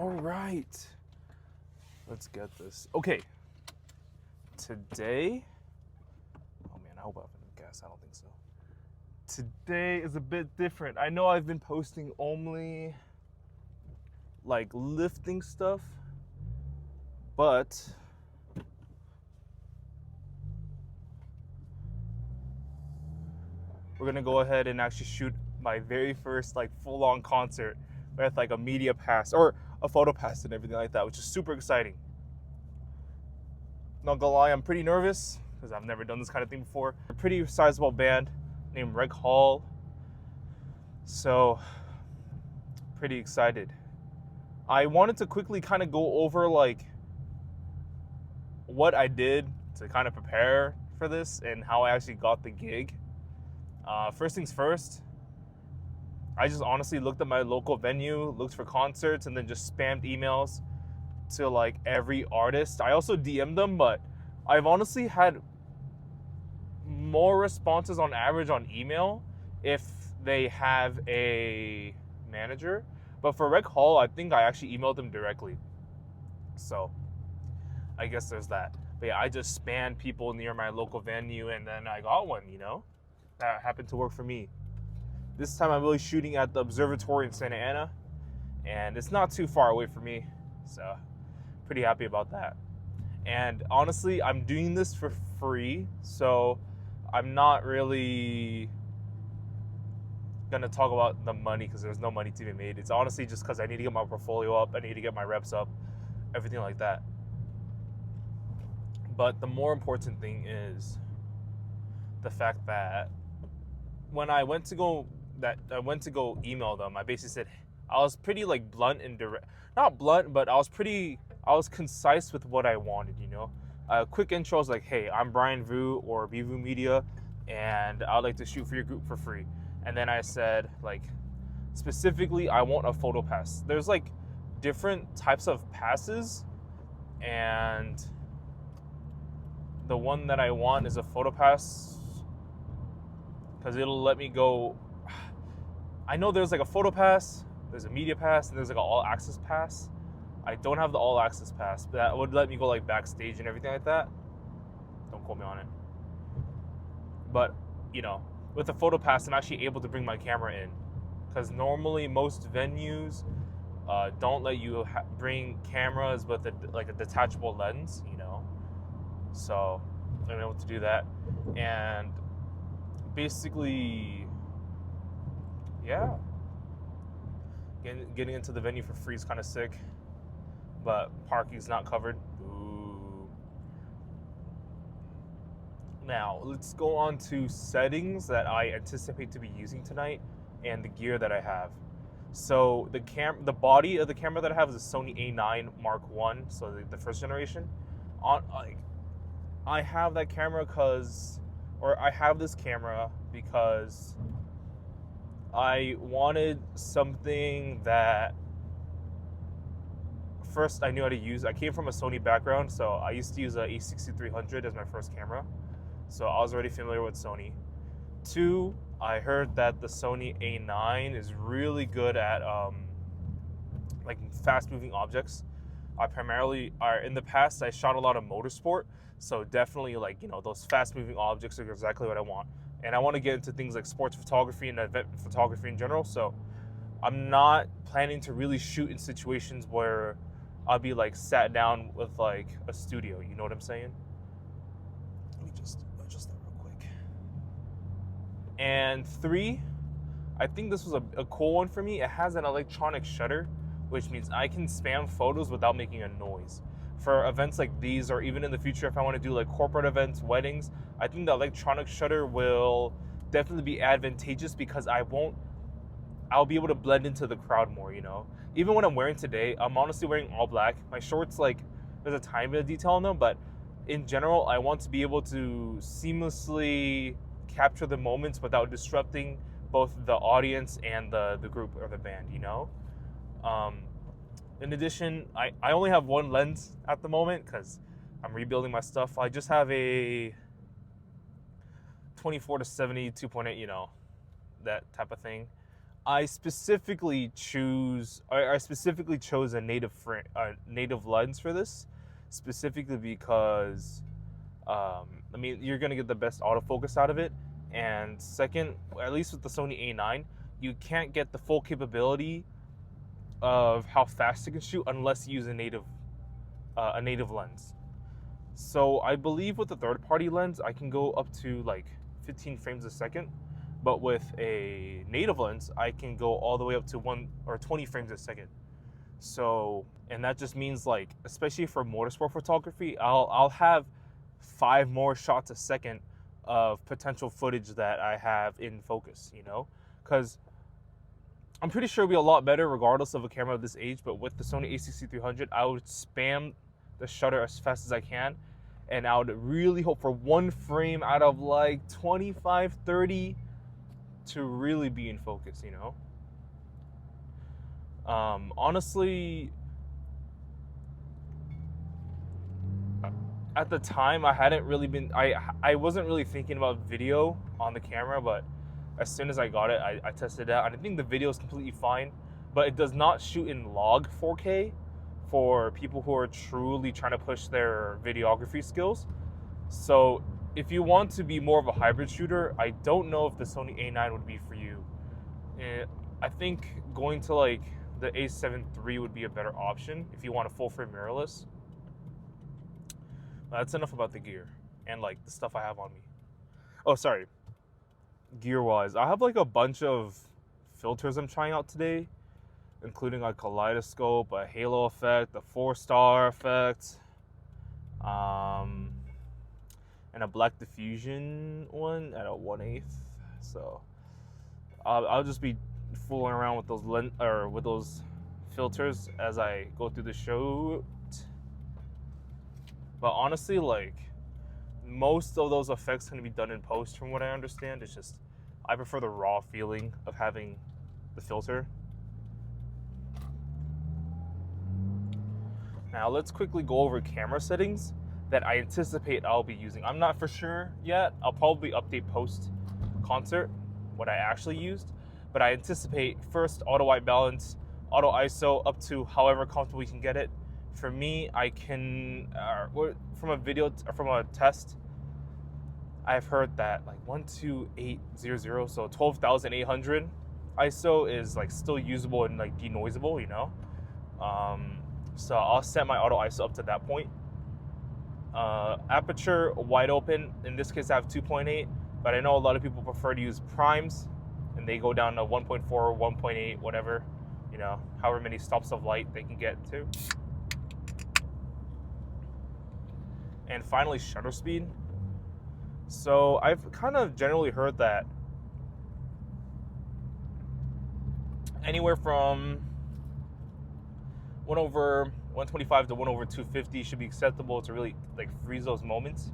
All right. Let's get this. Okay. Today. Oh man, I hope I have enough gas. I don't think so. Today is a bit different. I know I've been posting only like lifting stuff, but we're gonna go ahead and actually shoot my very first like full-on concert with like a media pass or a photo pass and everything like that, which is super exciting. Not gonna lie, I'm pretty nervous because I've never done this kind of thing before. A pretty sizable band named Reg Hall, so pretty excited. I wanted to quickly kind of go over like what I did to kind of prepare for this and how I actually got the gig. First things first, I just honestly looked at my local venue, looked for concerts, and then just spammed emails to like every artist. I also DM'd them, but I've honestly had more responses on average on email if they have a manager. But for Reg Hall, I think I actually emailed them directly. So I guess there's that. But yeah, I just spammed people near my local venue and then I got one, you know? That happened to work for me. This time I'm really shooting at the Observatory in Santa Ana, and it's not too far away from me, so pretty happy about that. And honestly, I'm doing this for free, so I'm not really gonna talk about the money because there's no money to be made. It's honestly just because I need to get my portfolio up, I need to get my reps up, everything like that. But the more important thing is the fact that when I went to go email them, I basically said, I was pretty like blunt and direct, not blunt, but I was concise with what I wanted, you know. Quick intro was like, hey, I'm Brian Vu or Bvu Media, and I'd like to shoot for your group for free. And then I said, like, specifically, I want a photo pass. There's like different types of passes, and the one that I want is a photo pass because it'll let me go. I know there's like a photo pass, there's a media pass, and there's like an all access pass. I don't have the all access pass, but that would let me go like backstage and everything like that. Don't quote me on it. But, you know, with the photo pass, I'm actually able to bring my camera in. Because normally most venues don't let you bring cameras with like a detachable lens, you know. So I'm able to do that. And basically, yeah, getting into the venue for free is kind of sick, but parking's not covered. Ooh. Now let's go on to settings that I anticipate to be using tonight and the gear that I have. So the body of the camera that I have is a Sony A9 Mark I, so the first generation. I have that camera I have this camera because I wanted something that first I knew how to use. I came from a Sony background, so I used to use a A6300 as my first camera. So I was already familiar with Sony. 2, I heard that the Sony A9 is really good at like fast-moving objects. In the past, I shot a lot of motorsport, so definitely like, you know, those fast-moving objects are exactly what I want. And I want to get into things like sports photography and event photography in general, so I'm not planning to really shoot in situations where I'll be like sat down with like a studio, you know what I'm saying? Let me just adjust that real quick. And 3, I think this was a cool one for me. It has an electronic shutter, which means I can spam photos without making a noise. For events like these, or even in the future, if I want to do like corporate events, weddings, I think the electronic shutter will definitely be advantageous because I'll be able to blend into the crowd more, you know? Even when I'm wearing today, I'm honestly wearing all black. My shorts, like, there's a tiny bit of detail in them, but in general, I want to be able to seamlessly capture the moments without disrupting both the audience and the group or the band, you know? In addition, I only have one lens at the moment because I'm rebuilding my stuff. I just have a 24-70 2.8, you know, that type of thing. I specifically chose a native lens for this, specifically because I mean, you're gonna get the best autofocus out of it, and second, at least with the Sony A9, you can't get the full capability of how fast it can shoot unless you use a native lens. So I believe with the third-party lens, I can go up to like 15 frames a second, but with a native lens, I can go all the way up to 20 frames a second. So, and that just means like, especially for motorsport photography, I'll have 5 more shots a second of potential footage that I have in focus, you know? Because I'm pretty sure it'll be a lot better regardless of a camera of this age, but with the Sony a6300, I would spam the shutter as fast as I can, and I would really hope for 1 frame out of like 25, 30 to really be in focus, you know? Honestly, at the time I wasn't really thinking about video on the camera, but as soon as I got it, I tested it out, and I think the video is completely fine, but it does not shoot in log 4K for people who are truly trying to push their videography skills. So if you want to be more of a hybrid shooter, I don't know if the Sony A9 would be for you. I think going to like the A7 III would be a better option if you want a full frame mirrorless. That's enough about the gear and like the stuff I have on me. Oh, sorry. Gear wise, I have like a bunch of filters I'm trying out today, including a Kaleidoscope, a Halo effect, a 4-star effect, and a black diffusion one at a 1/8. So I'll just be fooling around with those filters as I go through the show. But honestly, like, most of those effects can be done in post from what I understand. It's just I prefer the raw feeling of having the filter. Now let's quickly go over camera settings that I anticipate I'll be using. I'm not for sure yet. I'll probably update post concert what I actually used, but I anticipate first auto white balance, auto ISO up to however comfortable you can get it. For me, I can from a test, I've heard that like 12800, so 12,800 ISO is like still usable and like denoisable, you know. So I'll set my auto ISO up to that point. Aperture wide open. In this case, I have 2.8, but I know a lot of people prefer to use primes, and they go down to 1.4, 1.8, whatever, you know, however many stops of light they can get to. And finally, shutter speed. So I've kind of generally heard that anywhere from 1/125 to 1/250 should be acceptable to really like freeze those moments.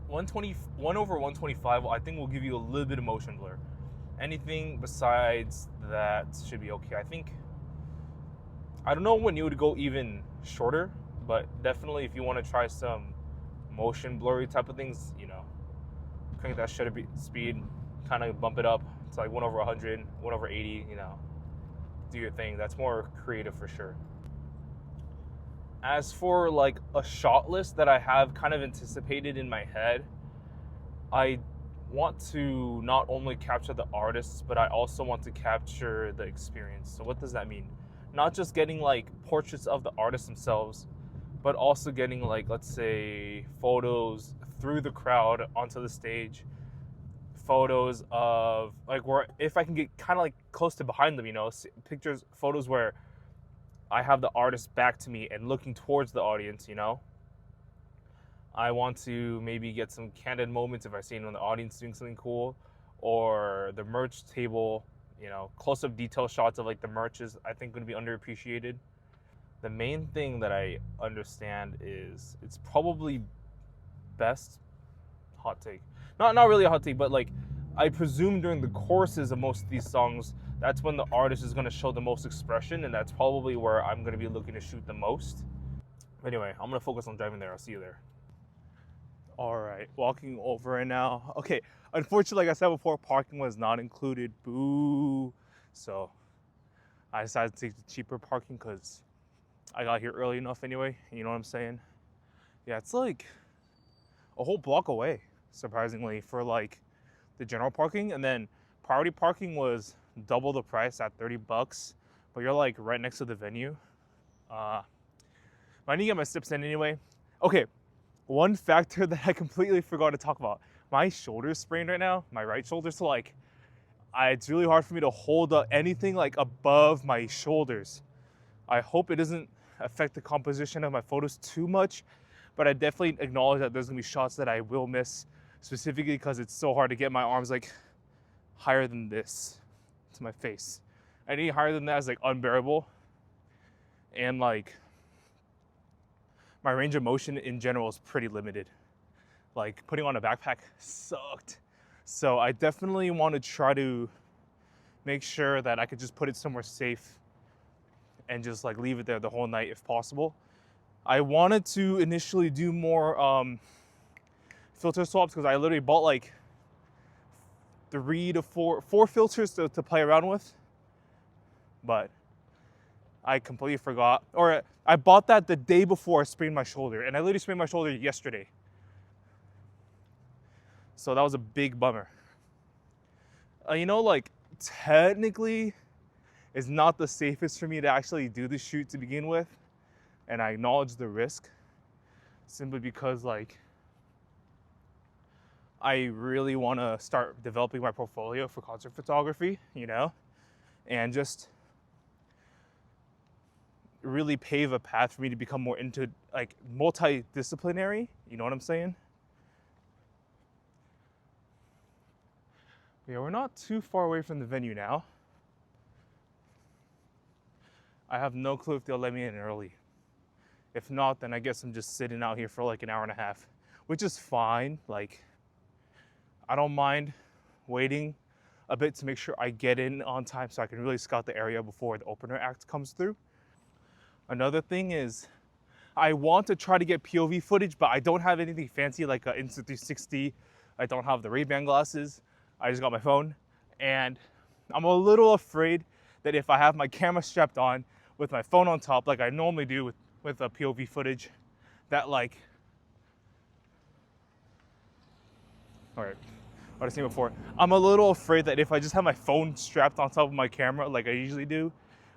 1/125 I think will give you a little bit of motion blur. Anything besides that should be okay. I don't know when you would go even shorter, but definitely if you want to try some motion blurry type of things, you know, crank that shutter speed, kind of bump it up to like 1/100, 1/80, you know, do your thing. That's more creative for sure. As for like a shot list that I have kind of anticipated in my head, I want to not only capture the artists, but I also want to capture the experience. So what does that mean? Not just getting like portraits of the artists themselves, but also getting like, let's say, photos through the crowd onto the stage, photos of like where if I can get kind of like close to behind them, you know, photos where I have the artist back to me and looking towards the audience, you know. I want to maybe get some candid moments if I see anyone in the audience doing something cool, or the merch table, you know, close-up detail shots of like the merch is I think going to be underappreciated. The main thing that I understand is it's probably best, hot take, not really a hot take, but like I presume during the choruses of most of these songs, that's when the artist is going to show the most expression, and that's probably where I'm going to be looking to shoot the most. Anyway, I'm going to focus on driving there. I'll see you there. All right, walking over right now. Okay, unfortunately, like I said before, parking was not included. Boo. So I decided to take the cheaper parking because I got here early enough anyway. You know what I'm saying? Yeah, it's like a whole block away, surprisingly, for like the general parking. And then priority parking was double the price at $30, but you're like right next to the venue. I need to get my steps in anyway. Okay, one factor that I completely forgot to talk about. My shoulder's sprained right now, my right shoulder. So like, it's really hard for me to hold up anything like above my shoulders. I hope it doesn't affect the composition of my photos too much, but I definitely acknowledge that there's gonna be shots that I will miss, specifically because it's so hard to get my arms like higher than this to my face. Any higher than that is like unbearable. And like, my range of motion in general is pretty limited. Like putting on a backpack sucked. So I definitely want to try to make sure that I could just put it somewhere safe and just like leave it there the whole night if possible. I wanted to initially do more filter swaps because I literally bought like 3 to 4 filters to play around with, but I completely forgot. Or I bought that the day before I sprained my shoulder, and I literally sprained my shoulder yesterday. So that was a big bummer. You know, like technically it's not the safest for me to actually do the shoot to begin with, and I acknowledge the risk simply because like I really want to start developing my portfolio for concert photography, you know, and just really pave a path for me to become more into like multidisciplinary, you know what I'm saying? Yeah, we're not too far away from the venue now. I have no clue if they'll let me in early. If not, then I guess I'm just sitting out here for like an hour and a half, which is fine. Like, I don't mind waiting a bit to make sure I get in on time so I can really scout the area before the opener act comes through. Another thing is, I want to try to get POV footage, but I don't have anything fancy like an Insta360. I don't have the Ray-Ban glasses. I just got my phone, and I'm a little afraid that if I have my camera strapped on with my phone on top, like I normally do with a POV footage, that like, all right, what I was saying before, I'm a little afraid that if I just have my phone strapped on top of my camera, like I usually do,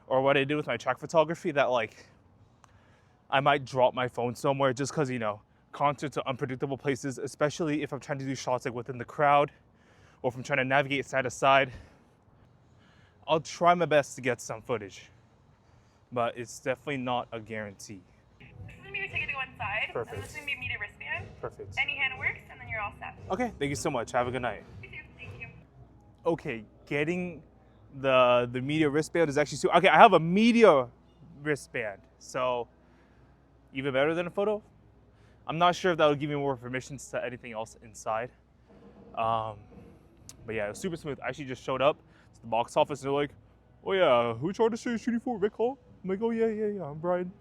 or what I do with my track photography, that like, I might drop my phone somewhere just because, you know, concerts are unpredictable places, especially if I'm trying to do shots like within the crowd, or if I'm trying to navigate side to side. I'll try my best to get some footage, but it's definitely not a guarantee. This is gonna be your ticket to go inside. Perfect. And this is gonna be a media wristband. Perfect. Any hand works, and then you're all set. Okay, thank you so much. Have a good night. You too. Thank you. Okay, getting the media wristband is actually okay. I have a media wristband, so even better than a photo. I'm not sure if that would give me more permissions to anything else inside. But yeah, it was super smooth. I actually just showed up to the box office and they're like, "Oh yeah, who charged us shooting for Rick Hall?" I'm like, "Oh yeah, I'm Brian."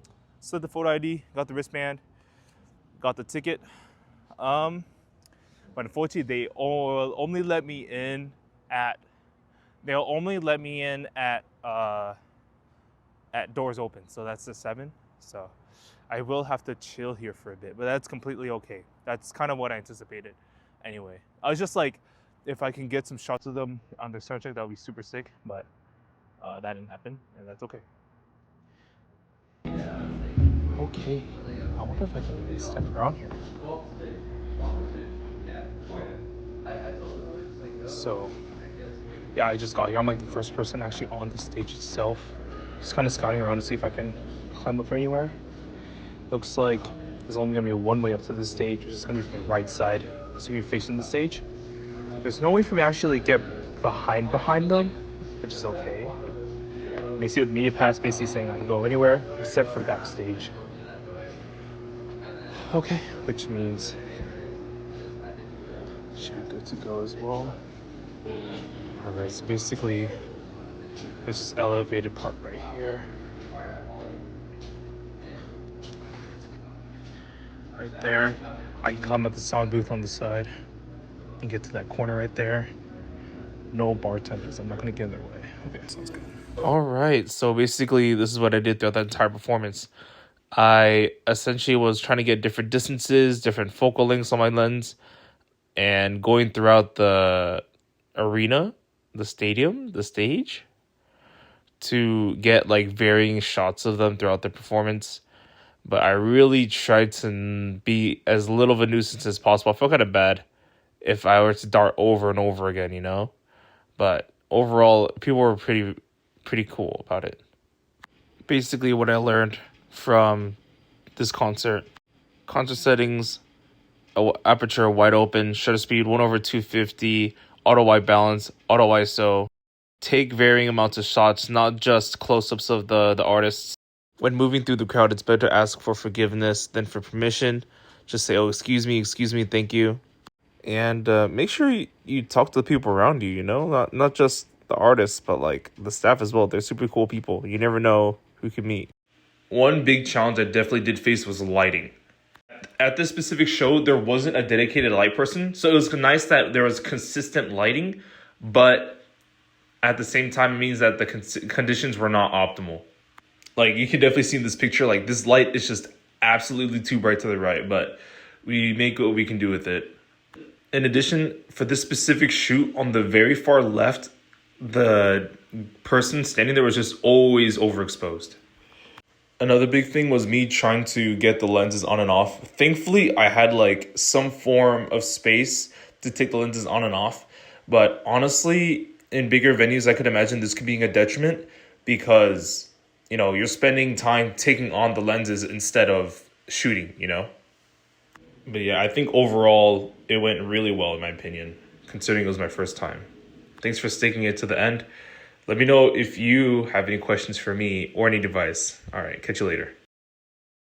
Slid the photo ID, got the wristband, got the ticket. But unfortunately, they'll only let me in at doors open. So that's the 7. So I will have to chill here for a bit, but that's completely okay. That's kind of what I anticipated. Anyway, I was just like, if I can get some shots of them on the soundcheck, that would be super sick. But that didn't happen, and that's okay. Okay, I wonder if I can really step around here. So, yeah, I just got here. I'm like the first person actually on the stage itself. Just kind of scouting around to see if I can climb up anywhere. Looks like there's only gonna be one way up to the stage, which is gonna be from the right side, so you're facing the stage. There's no way for me to actually get behind them, which is okay. And you see with Media Pass basically saying I can go anywhere except for backstage. Okay, which means should be good to go as well. Alright, so basically this elevated part right here. right there. I can come at the sound booth on the side and get to that corner right there. No bartenders. I'm not gonna get in their way. Okay, sounds good. All right. So basically, this is what I did throughout that entire performance. I essentially was trying to get different distances, different focal lengths on my lens, and going throughout the arena, the stadium, the stage, to get like varying shots of them throughout the performance. But I really tried to be as little of a nuisance as possible. I felt kind of bad if I were to dart over and over again, you know? But overall, people were pretty cool about it. Basically, what I learned from this concert settings, aperture wide open, shutter speed 1/250, auto white balance, auto ISO. Take varying amounts of shots, not just close-ups of the artists. When moving through the crowd, it's better to ask for forgiveness than for permission. Just say, oh, excuse me, thank you. And make sure you talk to the people around you, you know? Not just the artists, but like the staff as well. They're super cool people. You never know who you can meet. One big challenge I definitely did face was lighting. At this specific show, there wasn't a dedicated light person, so it was nice that there was consistent lighting, but at the same time, it means that the conditions were not optimal. Like, you can definitely see in this picture, like, this light is just absolutely too bright to the right, but we make what we can do with it. In addition, for this specific shoot, on the very far left, the person standing there was just always overexposed. Another big thing was me trying to get the lenses on and off. Thankfully, I had like some form of space to take the lenses on and off. But honestly, in bigger venues, I could imagine this could be a detriment because, you know, you're spending time taking on the lenses instead of shooting, you know? But yeah, I think overall it went really well in my opinion, considering it was my first time. Thanks for sticking it to the end. Let me know if you have any questions for me or any advice. All right, catch you later.